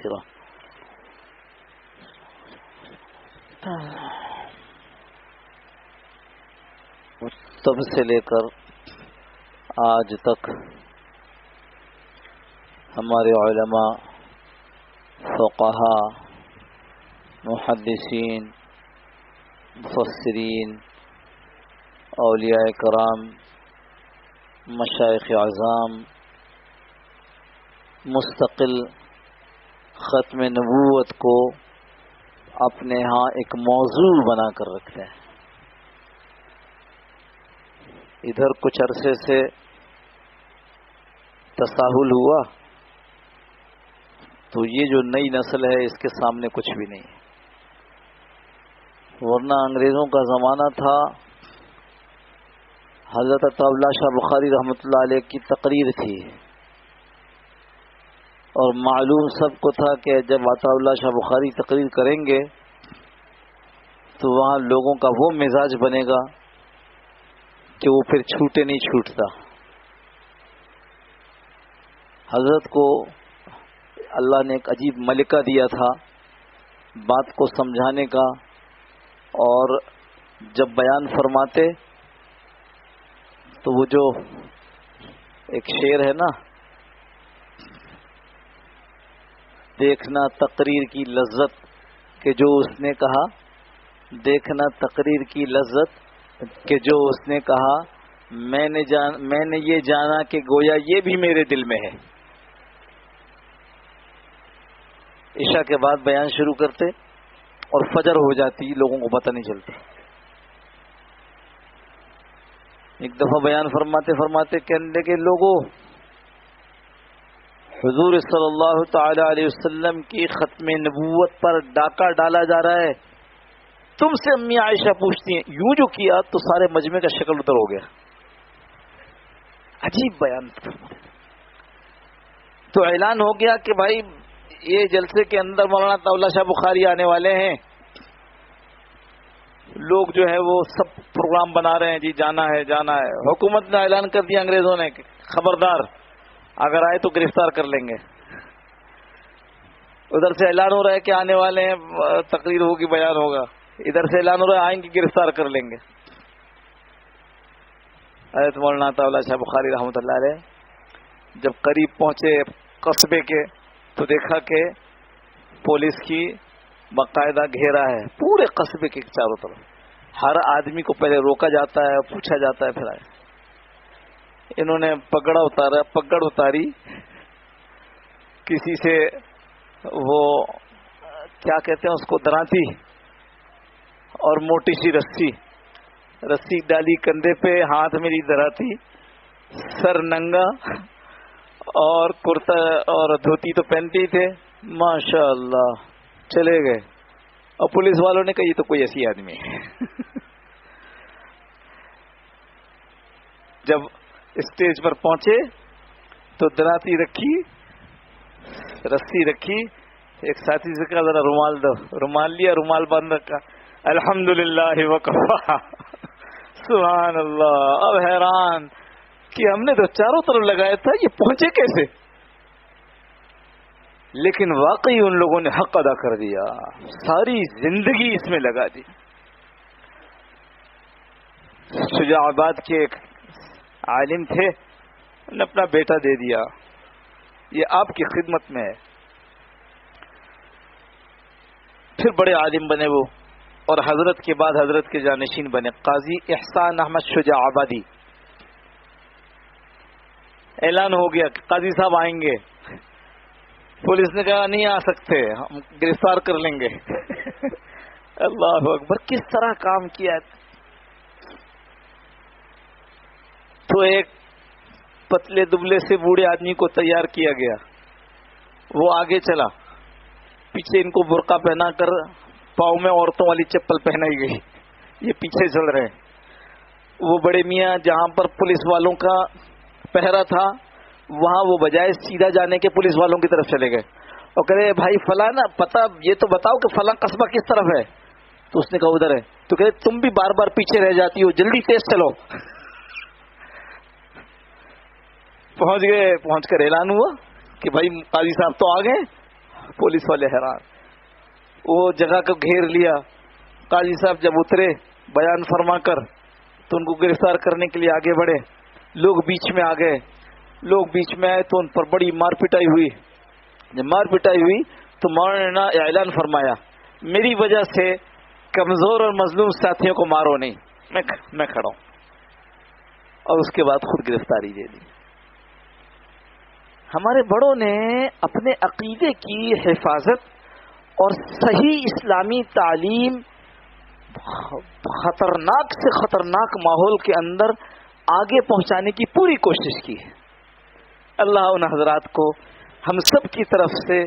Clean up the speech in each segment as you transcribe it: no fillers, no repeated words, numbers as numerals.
الآخرة. تب سے لے کر آج تک ہمارے علماء، فقہاء، محدثین، مفسرین، اولیاء کرام، مشائخ اعظام مستقل ختم نبوت کو اپنے ہاں ایک موضوع بنا کر رکھتے ہیں. ادھر کچھ عرصے سے تساہل ہوا تو یہ جو نئی نسل ہے اس کے سامنے کچھ بھی نہیں ہے. ورنہ انگریزوں کا زمانہ تھا، حضرت عطا اللہ شاہ بخاری رحمۃ اللہ علیہ کی تقریر تھی، اور معلوم سب کو تھا کہ جب عطا اللہ شاہ بخاری تقریر کریں گے تو وہاں لوگوں کا وہ مزاج بنے گا کہ وہ پھر چھوٹے نہیں چھوٹتا. حضرت کو اللہ نے ایک عجیب ملکہ دیا تھا بات کو سمجھانے کا، اور جب بیان فرماتے تو وہ جو ایک شعر ہے نا، دیکھنا تقریر کی لذت کہ جو اس نے کہا، دیکھنا تقریر کی لذت کہ جو اس نے کہا، میں نے یہ جانا کہ گویا یہ بھی میرے دل میں ہے. عشاء کے بعد بیان شروع کرتے اور فجر ہو جاتی، لوگوں کو پتہ نہیں چلتا. ایک دفعہ بیان فرماتے فرماتے کہنے لگے، لوگوں، حضور صلی اللہ تعالی علیہ وسلم کی ختم نبوت پر ڈاکہ ڈالا جا رہا ہے. تم سے امی عائشہ پوچھتی ہیں. یوں جو کیا تو سارے مجمع کا شکل اتر ہو گیا. عجیب بیان. تو اعلان ہو گیا کہ بھائی یہ جلسے کے اندر مولانا عطا اللہ شاہ بخاری آنے والے ہیں. لوگ جو ہے وہ سب پروگرام بنا رہے ہیں، جی جانا ہے جانا ہے. حکومت نے اعلان کر دیا، انگریزوں نے، خبردار اگر آئے تو گرفتار کر لیں گے. ادھر سے اعلان ہو رہا ہے کہ آنے والے ہیں، تقریر ہوگی، بیان ہوگا. ادھر سے اعلان ہو رہا ہے آئیں گے، گرفتار کر لیں گے. حضرت مولانا عطا اللہ شاہ بخاری رحمۃ اللہ علیہ جب قریب پہنچے قصبے کے تو دیکھا کہ پولیس کی باقاعدہ گھیرا ہے پورے قصبے کے چاروں طرف. ہر آدمی کو پہلے روکا جاتا ہے، پوچھا جاتا ہے پھر آئے. انہوں نے پگڑ اتاری کسی سے، وہ کیا کہتے ہیں اس کو، درانتی، اور موٹی سی رسی ڈالی کندھے پہ، ہاتھ میں لی دراتی، سر ننگا، اور کرتا اور دھوتی تو پہنتے ہی تھے. ماشاء اللہ چلے گئے. اور پولیس والوں نے کہا یہ تو کوئی ایسی آدمی ہے. جب اسٹیج پر پہنچے تو دراتی رکھی، رسی رکھی. ایک ساتھی سے کہا ذرا رومال دو. رومال لیا، رومال باندھ رکھا. الحمدللہ وکفا، سبحان اللہ. اب حیران کہ ہم نے تو چاروں طرف لگایا تھا، یہ پہنچے کیسے؟ لیکن واقعی ان لوگوں نے حق ادا کر دیا، ساری زندگی اس میں لگا دی. شجاع آباد کے ایک عالم تھے، انہوں نے اپنا بیٹا دے دیا، یہ آپ کی خدمت میں ہے. پھر بڑے عالم بنے وہ، اور حضرت کے بعد حضرت کے جانشین بنے قاضی احسان احمد شجاع آبادی. اعلان ہو گیا کہ قاضی صاحب آئیں گے. پولیس نے کہا نہیں آ سکتے، ہم گرفتار کر لیں گے. اللہ اکبر، کس طرح کام کیا. تو ایک پتلے دبلے سے بوڑھے آدمی کو تیار کیا گیا، وہ آگے چلا، پیچھے ان کو برقع پہنا کر پاؤں میں عورتوں والی چپل پہنائی گئی، یہ پیچھے چل رہے ہیں. وہ بڑے میاں جہاں پر پولیس والوں کا پہرا تھا وہاں وہ بجائے سیدھا جانے کے پولیس والوں کی طرف چلے گئے اور کہہ رہے بھائی فلاں نا پتہ یہ تو بتاؤ کہ فلاں قصبہ کس طرف ہے. تو اس نے کہا ادھر ہے. تو کہہ رہے تم بھی بار بار پیچھے رہ جاتی ہو، جلدی تیز چلو. پہنچ گئے. پہنچ کر اعلان ہوا کہ بھائی قاضی صاحب تو آ گئے. پولیس والے حیران. وہ جگہ کو گھیر لیا. قاضی صاحب جب اترے بیان فرما کر تو ان کو گرفتار کرنے کے لیے آگے بڑھے. لوگ بیچ میں آ گئے. لوگ بیچ میں آئے تو ان پر بڑی مار پٹائی ہوئی. جب مار پٹائی ہوئی تو مولانا نے اعلان فرمایا میری وجہ سے کمزور اور مظلوم ساتھیوں کو مارو نہیں, میں کھڑا ہوں. اور اس کے بعد خود گرفتاری دے دی. ہمارے بڑوں نے اپنے عقیدے کی حفاظت اور صحیح اسلامی تعلیم خطرناک سے خطرناک ماحول کے اندر آگے پہنچانے کی پوری کوشش کی ہے. اللہ ان حضرات کو ہم سب کی طرف سے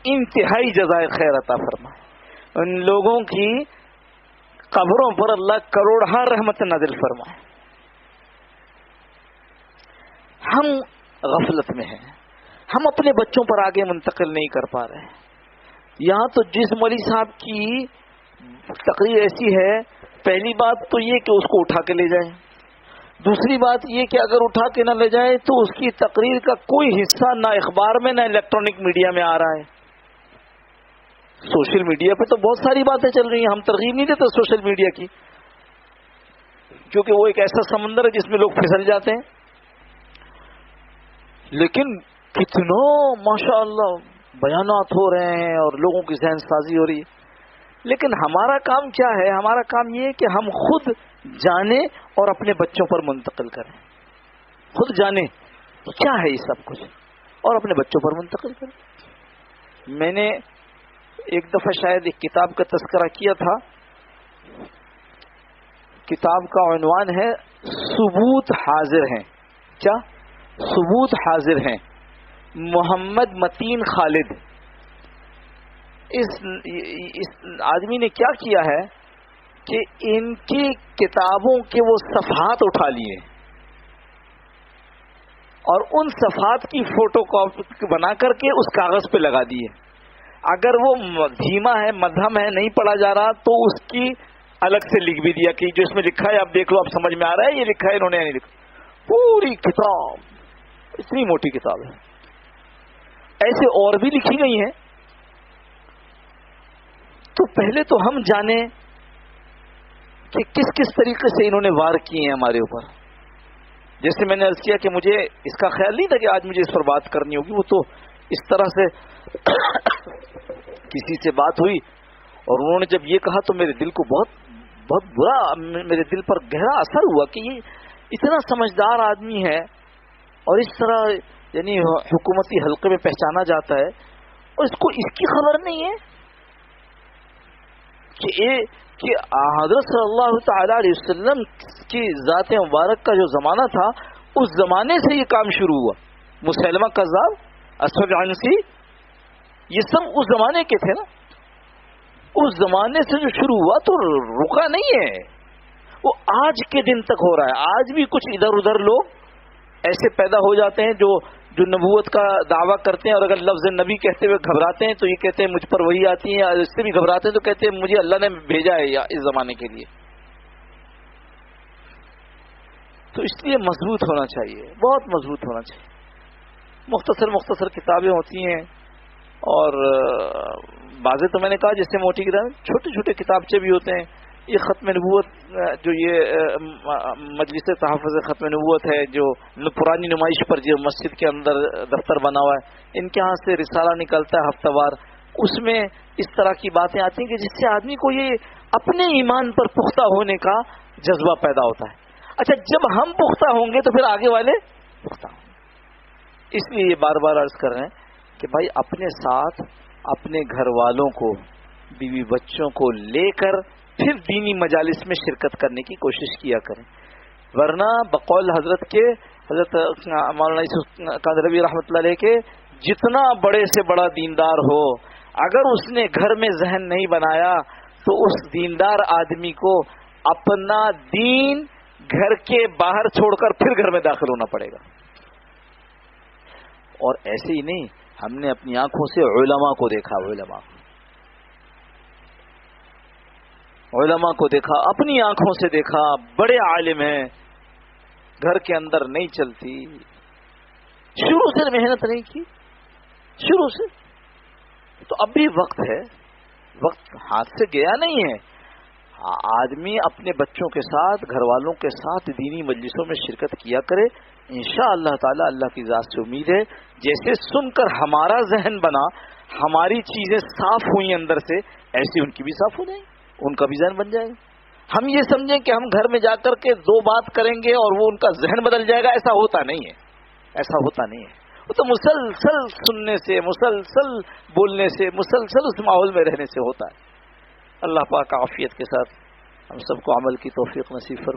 انتہائی جزائے خیر عطا فرمائے. ان لوگوں کی قبروں پر اللہ کروڑہا رحمت نازل فرمائے. ہم غفلت میں ہیں, ہم اپنے بچوں پر آگے منتقل نہیں کر پا رہے ہیں. یہاں تو جس مولوی صاحب کی تقریر ایسی ہے, پہلی بات تو یہ کہ اس کو اٹھا کے لے جائیں. دوسری بات یہ کہ اگر اٹھا کے نہ لے جائیں تو اس کی تقریر کا کوئی حصہ نہ اخبار میں نہ الیکٹرانک میڈیا میں آ رہا ہے. سوشل میڈیا پہ تو بہت ساری باتیں چل رہی ہیں. ہم ترغیب نہیں دیتے سوشل میڈیا کی, کیونکہ وہ ایک ایسا سمندر ہے جس میں لوگ پھسل جاتے ہیں. لیکن کتنا ماشاء اللہ بیانات ہو رہے ہیں اور لوگوں کی ذہن سازی ہو رہی ہے. لیکن ہمارا کام کیا ہے؟ ہمارا کام یہ ہے کہ ہم خود جانیں اور اپنے بچوں پر منتقل کریں. خود جانیں کیا ہے یہ سب کچھ اور اپنے بچوں پر منتقل کریں. میں نے ایک دفعہ شاید ایک کتاب کا تذکرہ کیا تھا. کتاب کا عنوان ہے ثبوت حاضر ہیں. کیا ثبوت حاضر ہیں؟ محمد متین خالد. اس آدمی نے کیا کیا ہے کہ ان کی کتابوں کے وہ صفحات اٹھا لیے اور ان صفحات کی فوٹو کاپی بنا کر کے اس کاغذ پہ لگا دیے. اگر وہ دھیما ہے, مدھم ہے, نہیں پڑھا جا رہا تو اس کی الگ سے لکھ بھی دیا کہ جو اس میں لکھا ہے آپ دیکھ لو, آپ سمجھ میں آ رہا ہے یہ لکھا ہے انہوں نے, نہیں لکھا. پوری کتاب اتنی موٹی کتاب ہے. ایسے اور بھی لکھی گئی ہیں. تو پہلے تو ہم جانیں کہ کس کس طریقے سے انہوں نے وار کیے ہیں ہمارے اوپر. جیسے میں نے عرض کیا کہ مجھے اس کا خیال نہیں تھا کہ آج مجھے اس پر بات کرنی ہوگی. وہ تو اس طرح سے کسی سے بات ہوئی اور انہوں نے جب یہ کہا تو میرے دل کو بہت برا, میرے دل پر گہرا اثر ہوا کہ یہ اتنا سمجھدار آدمی ہے اور اس طرح یعنی حکومتی حلقے میں پہچانا جاتا ہے اور اس کو اس کی خبر نہیں ہے کہ حضرت صلی اللہ تعالی علیہ وسلم کی ذات مبارک کا جو زمانہ تھا اس زمانے سے یہ کام شروع ہوا. مسلمہ کذاب, اسود عنسی, یہ سب اس زمانے کے تھے نا. اس زمانے سے جو شروع ہوا تو رکا نہیں ہے, وہ آج کے دن تک ہو رہا ہے. آج بھی کچھ ادھر ادھر لوگ ایسے پیدا ہو جاتے ہیں جو نبوت کا دعویٰ کرتے ہیں اور اگر لفظ نبی کہتے ہوئے گھبراتے ہیں تو یہ کہتے ہیں مجھ پر وہی آتی ہے, اس سے بھی گھبراتے ہیں تو کہتے ہیں مجھے اللہ نے بھیجا ہے یا اس زمانے کے لیے. تو اس لیے مضبوط ہونا چاہیے, بہت مضبوط ہونا چاہیے. مختصر کتابیں ہوتی ہیں اور بعضیں تو میں نے کہا جیسے موٹی کتابیں, چھوٹے چھوٹے کتابچے بھی ہوتے ہیں. یہ ختم نبوت جو یہ مجلس تحفظ ختم نبوت ہے جو پرانی نمائش پر جو مسجد کے اندر دفتر بنا ہوا ہے, ان کے ہاں سے رسالہ نکلتا ہے ہفتہ وار. اس میں اس طرح کی باتیں آتی ہیں کہ جس سے آدمی کو یہ اپنے ایمان پر پختہ ہونے کا جذبہ پیدا ہوتا ہے. اچھا جب ہم پختہ ہوں گے تو پھر آگے والے پختہ ہوں گے. اس لیے یہ بار بار عرض کر رہے ہیں کہ بھائی اپنے ساتھ اپنے گھر والوں کو, بیوی بچوں کو لے کر پھر دینی مجالس میں شرکت کرنے کی کوشش کیا کریں. ورنہ بقول حضرت مولانا یوسف قادری رحمۃ اللہ علیہ کے جتنا بڑے سے بڑا دیندار ہو, اگر اس نے گھر میں ذہن نہیں بنایا تو اس دیندار آدمی کو اپنا دین گھر کے باہر چھوڑ کر پھر گھر میں داخل ہونا پڑے گا. اور ایسے ہی نہیں, ہم نے اپنی آنکھوں سے علماء کو دیکھا, علماء کو دیکھا, اپنی آنکھوں سے دیکھا, بڑے عالم ہیں, گھر کے اندر نہیں چلتی, شروع سے محنت نہیں کی, شروع سے تو اب بھی وقت ہے، وقت ہاتھ سے گیا نہیں ہے. آدمی اپنے بچوں کے ساتھ، گھر والوں کے ساتھ دینی مجلسوں میں شرکت کیا کرے. انشاءاللہ تعالی اللہ کی ذات سے امید ہے جیسے سن کر ہمارا ذہن بنا، ہماری چیزیں صاف ہوئی اندر سے، ایسی ان کی بھی صاف ہو جائیں، ان کا بھی ذہن بن جائے گا. ہم یہ سمجھیں کہ ہم گھر میں جا کر کے دو بات کریں گے اور وہ ان کا ذہن بدل جائے گا، ایسا ہوتا نہیں ہے، ایسا ہوتا نہیں ہے. وہ تو مسلسل سننے سے، مسلسل بولنے سے، مسلسل اس ماحول میں رہنے سے ہوتا ہے. اللہ پاک عافیت کے ساتھ ہم سب کو عمل کی توفیق نصیب فرمائے.